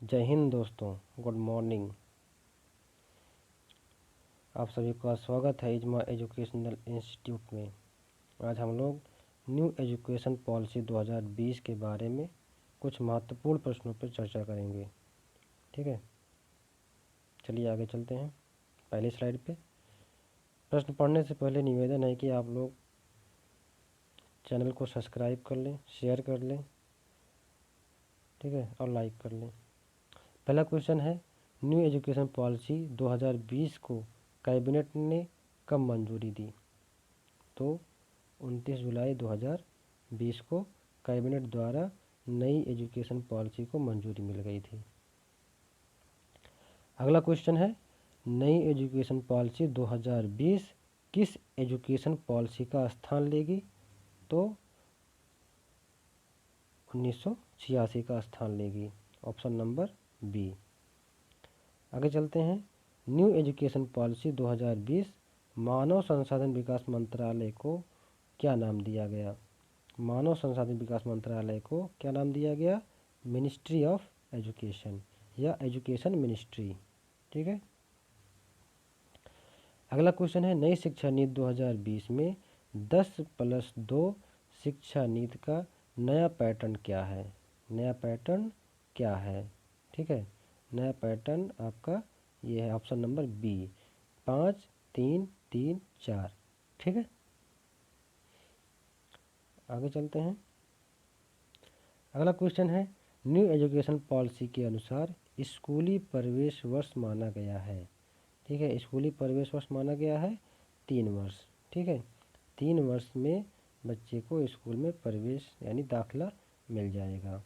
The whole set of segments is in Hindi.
जय हिंद दोस्तों, गुड मॉर्निंग। आप सभी का स्वागत है इजमा एजुकेशनल इंस्टीट्यूट में। आज हम लोग न्यू एजुकेशन पॉलिसी 2020 के बारे में कुछ महत्वपूर्ण प्रश्नों पर चर्चा करेंगे। ठीक है, चलिए आगे चलते हैं। पहली स्लाइड पे प्रश्न पढ़ने से पहले निवेदन है कि आप लोग चैनल को सब्सक्राइब कर लें, शेयर कर लें, ठीक है, और लाइक कर लें। पहला क्वेश्चन है, न्यू एजुकेशन पॉलिसी 2020 को कैबिनेट ने कब मंजूरी दी? तो 29 जुलाई 2020 को कैबिनेट द्वारा नई एजुकेशन पॉलिसी को मंजूरी मिल गई थी। अगला क्वेश्चन है, नई एजुकेशन पॉलिसी 2020 किस एजुकेशन पॉलिसी का स्थान लेगी? तो 1986 का स्थान लेगी, ऑप्शन नंबर बी। आगे चलते हैं, न्यू एजुकेशन पॉलिसी 2020 मानव संसाधन विकास मंत्रालय को क्या नाम दिया गया? मानव संसाधन विकास मंत्रालय को क्या नाम दिया गया? मिनिस्ट्री ऑफ एजुकेशन या एजुकेशन मिनिस्ट्री। ठीक है। अगला क्वेश्चन है, नई शिक्षा नीति 2020 में 10+2 शिक्षा नीति का नया पैटर्न क्या है? नया पैटर्न क्या है? ठीक है, नया पैटर्न आपका ये है, ऑप्शन नंबर बी, 5 3 3 4। ठीक है, आगे चलते हैं। अगला क्वेश्चन है, न्यू एजुकेशन पॉलिसी के अनुसार स्कूली प्रवेश वर्ष माना गया है। ठीक है, स्कूली प्रवेश वर्ष माना गया है 3 वर्ष। ठीक है, 3 वर्ष में बच्चे को स्कूल में प्रवेश यानी दाखिला मिल जाएगा।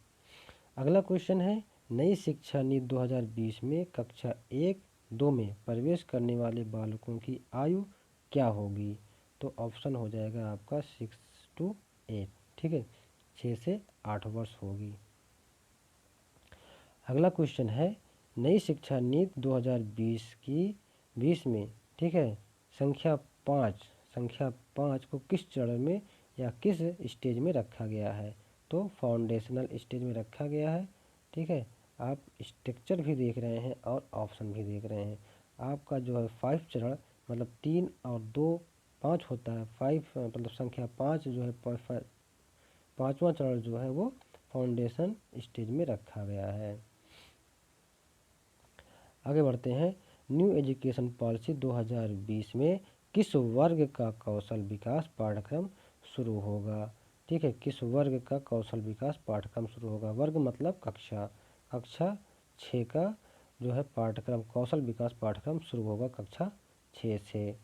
अगला क्वेश्चन है, नई शिक्षा नीति 2020 में कक्षा 1-2 में प्रवेश करने वाले बालकों की आयु क्या होगी? तो ऑप्शन हो जाएगा आपका 6 to 8। ठीक है, 6 से 8 वर्ष होगी। अगला क्वेश्चन है, नई शिक्षा नीति 2020 में, ठीक है, संख्या 5 को किस चरण में या किस स्टेज में रखा गया है? तो फाउंडेशनल स्टेज में रखा गया है। ठीक है, आप स्ट्रक्चर भी देख रहे हैं और ऑप्शन भी देख रहे हैं। आपका जो है 5 चरण मतलब 3 और 2 5 होता है। 5 मतलब संख्या 5 जो है 5वां चरण जो है वो फाउंडेशन स्टेज में रखा गया है। आगे बढ़ते हैं, न्यू एजुकेशन पॉलिसी 2020 में किस वर्ग का कौशल विकास पाठ्यक्रम शुरू होगा? ठीक है, किस वर्ग का कौशल विकास पाठ्यक्रम शुरू होगा? वर्ग मतलब कक्षा 6 का जो है पाठ्यक्रम, कौशल विकास पाठ्यक्रम शुरू होगा कक्षा 6 से।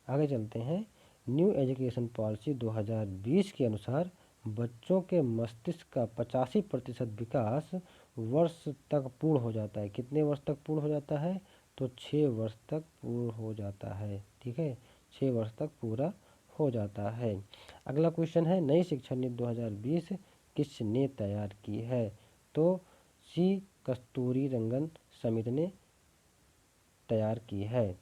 आगे चलते हैं, न्यू एजुकेशन पॉलिसी 2020 के अनुसार बच्चों के मस्तिष्क का 85% विकास वर्ष तक पूर्ण हो जाता है। कितने वर्ष तक पूर्ण हो जाता है? तो 6 वर्ष तक पूर्ण हो जाता है। ठीक है, 6 वर्ष तक पूरा हो जाता है। अगला क्वेश्चन है, नई शिक्षा नीति 2020 किसने तैयार की है? तो सी कस्तूरीरंगन समिति ने तैयार की है।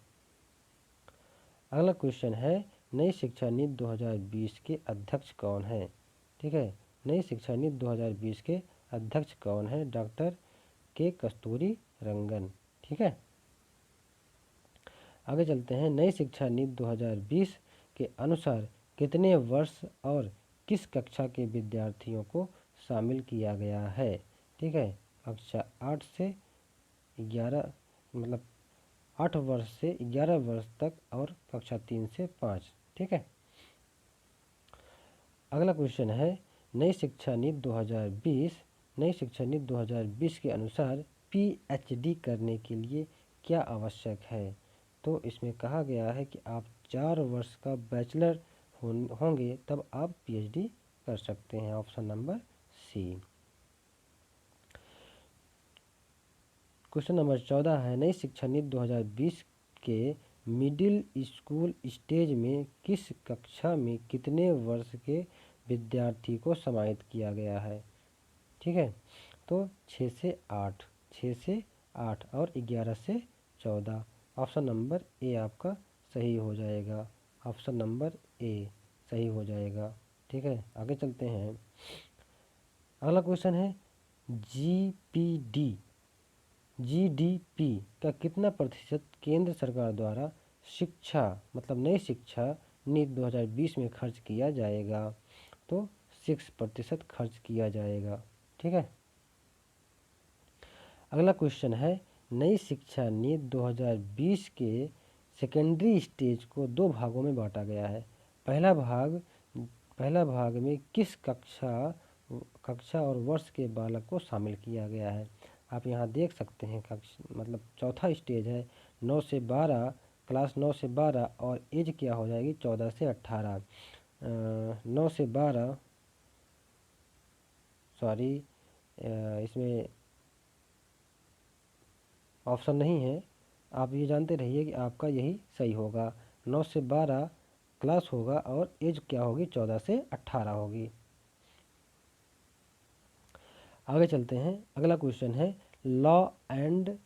अगला क्वेश्चन है, नई शिक्षा नीति 2020 के अध्यक्ष कौन है? ठीक है, नई शिक्षा नीति 2020 के अध्यक्ष कौन है? डॉक्टर के कस्तूरीरंगन। ठीक है, आगे चलते हैं, नई शिक्षा नीति 2020 के अनुसार कितने वर्ष और किस कक्षा के विद्यार्थियों को शामिल किया गया है? ठीक है, कक्षा 8 से 11 मतलब 8 वर्ष से 11 वर्ष तक और कक्षा 3 से 5। ठीक है, अगला क्वेश्चन है, नई शिक्षा नीति 2020 के अनुसार पीएचडी करने के लिए क्या आवश्यक है? तो इसमें कहा गया है कि आप 4 वर्ष का बैचलर होंगे तब आप पीएचडी कर सकते हैं, option number C. Question number 14 है, नई शिक्षा नीति 2020 के मिडिल स्कूल स्टेज में किस कक्षा में कितने वर्ष के विद्यार्थी को समाहित किया गया है? ठीक है, तो 6 से 8 और 11 से 14, ऑप्शन नंबर ए आपका सही हो जाएगा, ऑप्शन नंबर ए सही हो जाएगा। ठीक है, आगे चलते हैं। अगला क्वेश्चन है, जीपीडी जीडीपी का कितना प्रतिशत केंद्र सरकार द्वारा शिक्षा मतलब नई शिक्षा नीति 2020 में खर्च किया जाएगा? तो 6% खर्च किया जाएगा। ठीक है। अगला क्वेश्चन है, नई शिक्षा नीति 2020 के सेकेंडरी स्टेज को दो भागों में बांटा गया है। पहला भाग में किस कक्षा और वर्ष के बालक को शामिल किया गया है? आप यहाँ देख सकते हैं मतलब चौथा स्टेज है 9 से 12, क्लास 9 से 12 और एज क्या हो जाएगी 14 से 18। 9 से 12 सॉरी इसमें ऑप्शन नहीं है, आप ये जानते रहिए कि आपका यही सही होगा। 9 से 12 क्लास होगा और एज क्या होगी 14 से 18 होगी। आगे चलते हैं। अगला क्वेश्चन है, लॉ एंड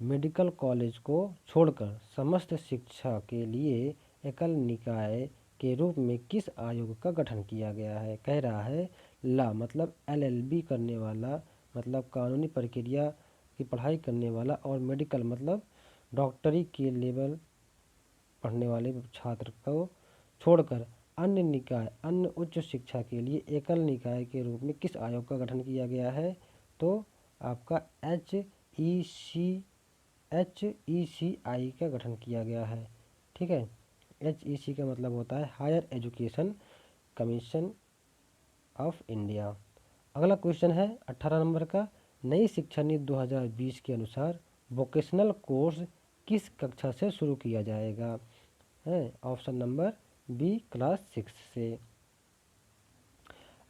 मेडिकल कॉलेज को छोड़कर समस्त शिक्षा के लिए एकल निकाय के रूप में किस आयोग का गठन किया गया है? कह रहा है लॉ मतलब LLB करने वाला, मतलब कानूनी प्रक्रिया की पढ़ाई करने वाला, और मेडिकल मतलब डॉक्टरी के लेवल पढ़ने वाले छात्र को छोड़कर अन्य उच्च शिक्षा के लिए एकल निकाय के रूप में किस आयोग का गठन किया गया है? तो आपका HECI का गठन किया गया है। ठीक है। HEC का मतलब होता है higher education commission of India. अगला क्वेश्चन है 18 नंबर का, नई शिक्षा नीति 2020 के अनुसार वोकेशनल कोर्स किस कक्षा से शुरू किया जाएगा? है ऑप्शन नंबर बी क्लास 6 से।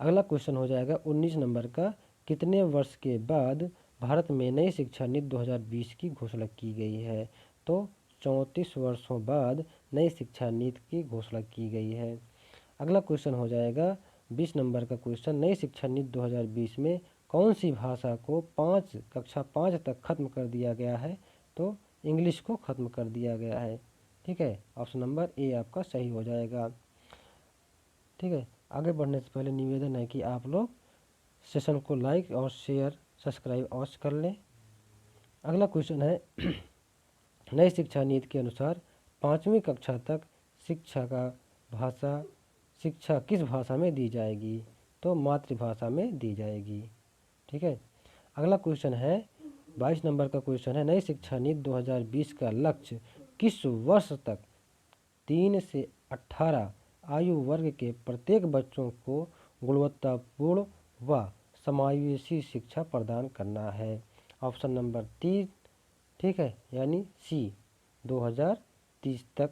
अगला क्वेश्चन हो जाएगा 19 नंबर का, कितने वर्ष के बाद भारत में नई शिक्षा नीति 2020 की घोषणा की गई है? तो 34 वर्षों बाद नई शिक्षा नीति की घोषणा की गई है। अगला क्वेश्चन हो जाएगा 20 नंबर का क्वेश्चन, नई शिक्षा नीति 2020 में कौन सी भाषा को कक्षा 5 तक खत्म कर दिया गया है? तो इंग्लिश को खत्म कर दिया गया है। ठीक है, ऑप्शन नंबर ए आपका सही हो जाएगा। ठीक है, आगे बढ़ने से पहले निवेदन है कि आप लोग सेशन को लाइक और शेयर सब्सक्राइब अवश्य कर लें। अगला क्वेश्चन है नई शिक्षा नीति के अनुसार 5वीं कक्षा तक शिक्षा किस भाषा में दी जाएगी? तो मातृभाषा में दी जाएगी। ठीक है। अगला क्वेश्चन है 22 नंबर का क्वेश्चन है, नई शिक्षा नीति 2020 का लक्ष्य किस वर्ष तक 3 से 18 आयु वर्ग के प्रत्येक बच्चों को गुणवत्तापूर्ण व समावेशी शिक्षा प्रदान करना है? ऑप्शन नंबर 3, ठीक है, यानी सी 2030 तक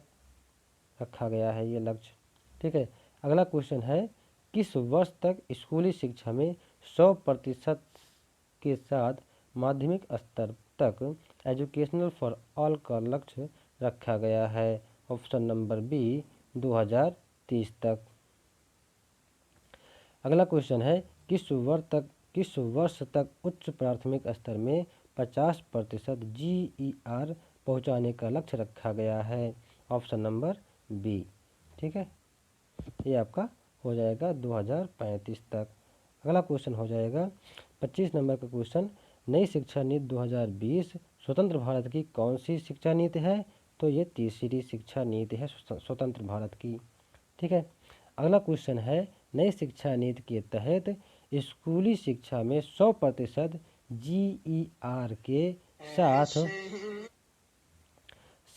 रखा गया है ये लक्ष्य। ठीक है। अगला क्वेश्चन है, किस वर्ष तक स्कूली शिक्षा में 100% के साथ माध्यमिक स्तर तक एजुकेशनल फॉर ऑल का लक्ष्य रखा गया है? ऑप्शन नंबर बी 2030 तक। अगला क्वेश्चन है, किस वर्ष तक उच्च प्राथमिक स्तर में 50% GER पहुंचाने का लक्ष्य रखा गया है? Option number B. ठीक है, ये आपका हो जाएगा 2035 तक। अगला क्वेश्चन हो जाएगा 25 नंबर का क्वेश्चन, नई शिक्षा नीति 2020 स्वतंत्र भारत की कौन सी शिक्षा नीति है? तो ये तीसरी शिक्षा नीति है स्वतंत्र भारत की। ठीक है। अगला क्वेश्चन है, नई शिक्षा नीति के तहत स्कूली शिक्षा में 100% GER के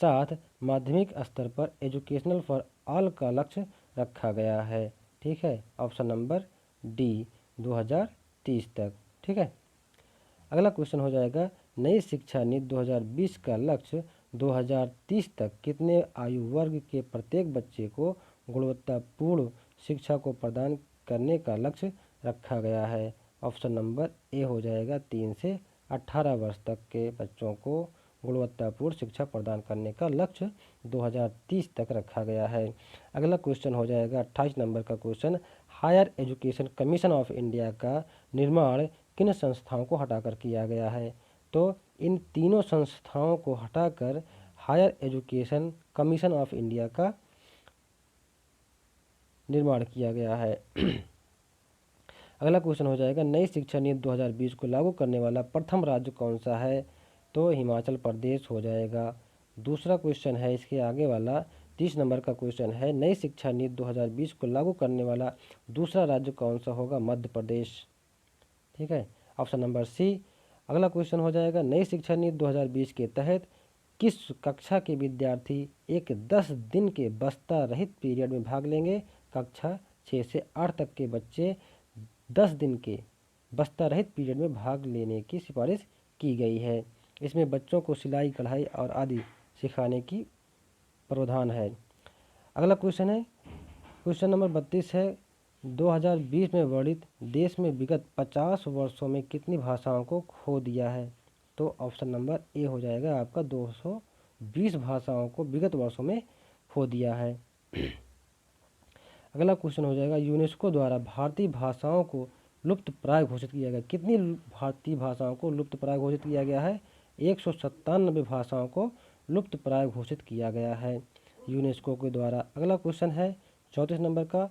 साथ माध्यमिक स्तर पर एजुकेशनल फॉर ऑल का लक्ष्य रखा गया है। ठीक है, ऑप्शन नंबर डी 2030 तक। ठीक है। अगला क्वेश्चन हो जाएगा, नई शिक्षा नीति 2020 का लक्ष्य 2030 तक कितने आयु वर्ग के प्रत्येक बच्चे को गुणवत्तापूर्ण शिक्षा को प्रदान करने का लक्ष्य रखा गया है? ऑप्शन नंबर ए हो जाएगा 3 से 18 वर्ष तक के बच्चों को गुणवत्तापूर्ण शिक्षा प्रदान करने का लक्ष्य 2030 तक रखा गया है। अगला क्वेश्चन हो जाएगा 28 नंबर का question, higher education commission of India का निर्माण किन संस्थाओं को हटाकर किया गया है? तो इन तीनों संस्थाओं को हटाकर higher education commission of India का निर्माण किया गया है। अगला क्वेश्चन हो जाएगा, नई शिक्षा नीति 2020 को लागू करने वाला प्रथम राज्य कौन सा है? तो हिमाचल प्रदेश हो जाएगा। दूसरा क्वेश्चन है इसके आगे वाला, 30 नंबर का क्वेश्चन है, नई शिक्षा नीति 2020 को लागू करने वाला दूसरा राज्य कौन सा होगा? मध्य प्रदेश। ठीक है, ऑप्शन नंबर सी। अगला क्वेश्चन हो जाएगा, नई शिक्षा नीति 2020 के तहत किस कक्षा के विद्यार्थी एक 10 दिन के बस्ता रहित पीरियड में भाग लेंगे? कक्षा 6 से 8 तक के बच्चे 10 दिन के बस्ता रहित पीरियड में भाग लेने की सिफारिश की गई है। इसमें बच्चों को सिलाई, कढ़ाई और आदि सिखाने की प्रावधान है। अगला क्वेश्चन है, क्वेश्चन नंबर 32 है, 2020 में वर्णित देश में विगत 50 वर्षों में कितनी भाषाओं को खो दिया है? तो ऑप्शन नंबर ए हो जाएगा आपका, 220 भाषाओं को विगत वर्षों में खो दिया है। अगला क्वेश्चन हो जाएगा, यूनेस्को द्वारा भारतीय भाषाओं को लुप्त प्राय घोषित किया गया। कितनी भारतीय भाषाओं को लुप्त प्राय घोषित किया गया है? 197 भाषाओं को लुप्त प्राय घोषित किया गया है यूनेस्को के द्वारा। अगला क्वेश्चन है 34 नंबर का,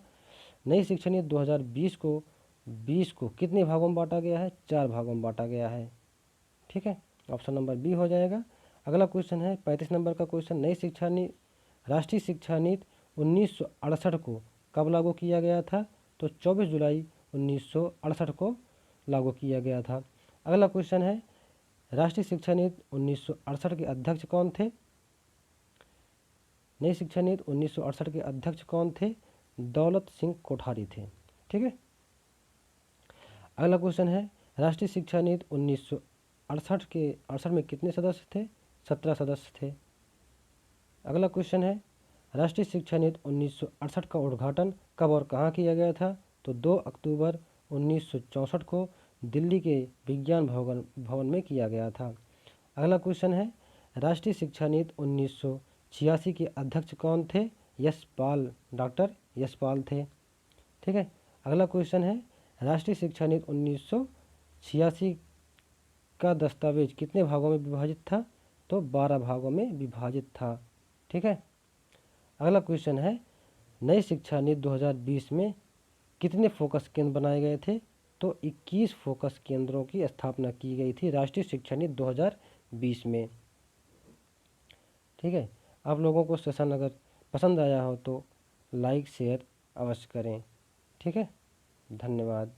नई शिक्षा नीति 2020 को कितने भागों में बांटा गया है? 4 भागों में बांटा गया है। ठीक है, ऑप्शन नंबर बी हो जाएगा। अगला क्वेश्चन है 35 नंबर का क्वेश्चन, नई शिक्षा नीति राष्ट्रीय शिक्षा नीति 1968 को कब लागू किया गया था? तो 24 जुलाई 1968 को लागू किया गया था। अगला क्वेश्चन है, राष्ट्रीय शिक्षा नीति 1968 के अध्यक्ष कौन थे? नई शिक्षा नीति 1968 के अध्यक्ष कौन थे? दौलत सिंह कोठारी थे। ठीक है, अगला क्वेश्चन है, राष्ट्रीय शिक्षा नीति 1968 में कितने सदस्य थे? 17 सदस्य थे। अगला क्वेश्चन है, राष्ट्रीय शिक्षा नीति 1968 का उद्घाटन कब और कहाँ किया गया था? तो 2 अक्टूबर 1964 को दिल्ली के विज्ञान भवन में किया गया था। अगला क्वेश्चन है, राष्ट्रीय शिक्षा नीति 1986 के अध्यक्ष कौन थे? यशपाल, डॉक्टर यशपाल थे। ठीक है, अगला क्वेश्चन है, राष्ट्रीय शिक्षा नीति 1986 का दस्तावेज कितने भागों में विभाजित था? तो 12 भागों में विभाजित था। ठीक है, अगला क्वेश्चन है, नई शिक्षा नीति 2020 में कितने फोकस केंद्र बनाए गए थे? तो 21 फोकस केंद्रों की स्थापना की गई थी राष्ट्रीय शिक्षा नीति 2020 में। ठीक है, आप लोगों को सेशन अगर पसंद आया हो तो लाइक शेयर अवश्य करें। ठीक है, धन्यवाद।